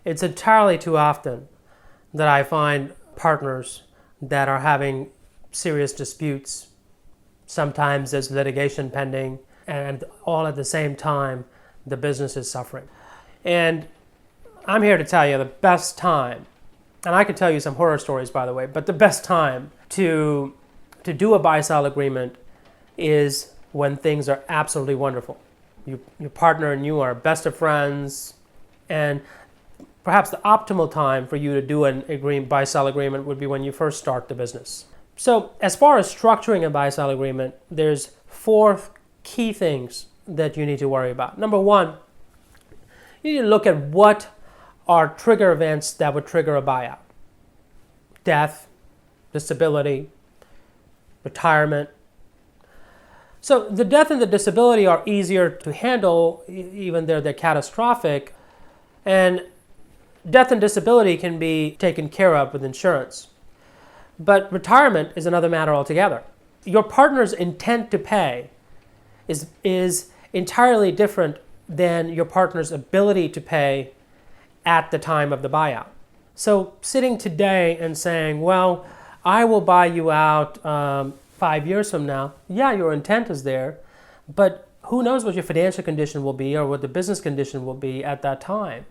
It's entirely too often that I find partners that are having serious disputes. Sometimes there's litigation pending, and all at the same time, the business is suffering. And I'm here to tell you the best time, and I could tell you some horror stories, by the way, but the best time to do a buy-sell agreement is when things are absolutely wonderful. Your partner and you are best of friends, and perhaps the optimal time for you to do an buy-sell agreement would be when you first start the business. So as far as structuring a buy-sell agreement, there's 4 key things that you need to worry about. Number 1, you need to look at what are trigger events that would trigger a buyout. Death, disability, retirement. So the death and the disability are easier to handle, even though they're catastrophic. And death and disability can be taken care of with insurance. But retirement is another matter altogether. Your partner's intent to pay is entirely different than your partner's ability to pay at the time of the buyout. So sitting today and saying, well, I will buy you out 5 years from now, yeah, your intent is there, but who knows what your financial condition will be or what the business condition will be at that time.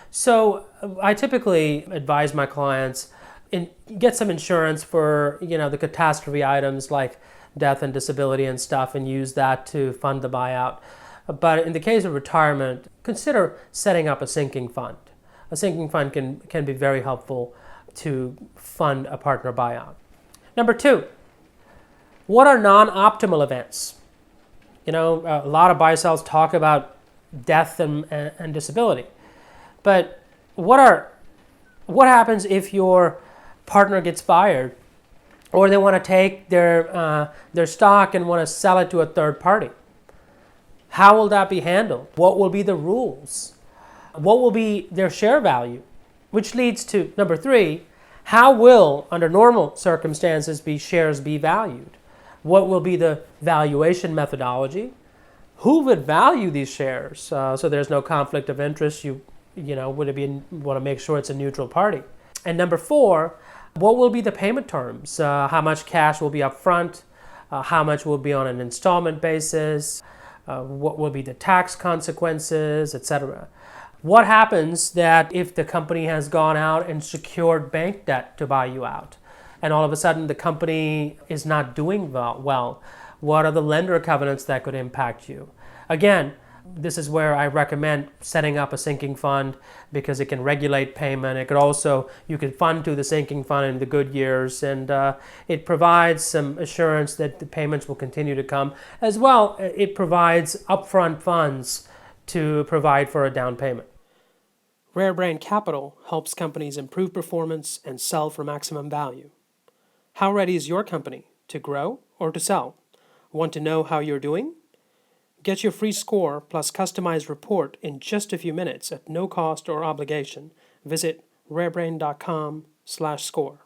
So I typically advise my clients get some insurance for the catastrophe items like death and disability and stuff, and use that to fund the buyout. But in the case of retirement, consider setting up a sinking fund. A sinking fund can be very helpful to fund a partner buyout. Number 2, what are non-optimal events? A lot of buy-sells talk about death and disability. But what happens if your partner gets fired, or they want to take their stock and want to sell it to a third party? How will that be handled? What will be the rules? What will be their share value? Which leads to number 3, how will, under normal circumstances, shares be valued? What will be the valuation methodology? Who would value these shares? So there's no conflict of interest. You want to make sure it's a neutral party. And number 4, what will be the payment terms? How much cash will be up front? How much will be on an installment basis? What will be the tax consequences, etc.? What happens that if the company has gone out and secured bank debt to buy you out, and all of a sudden the company is not doing well? What are the lender covenants that could impact you? Again, this is where I recommend setting up a sinking fund, because it can regulate payment. You could fund to the sinking fund in the good years, and it provides some assurance that the payments will continue to come. As well, it provides upfront funds to provide for a down payment. Rare Brain Capital helps companies improve performance and sell for maximum value. How ready is your company to grow or to sell? Want to know how you're doing? Get your free score plus customized report in just a few minutes at no cost or obligation. Visit rarebrain.com/score.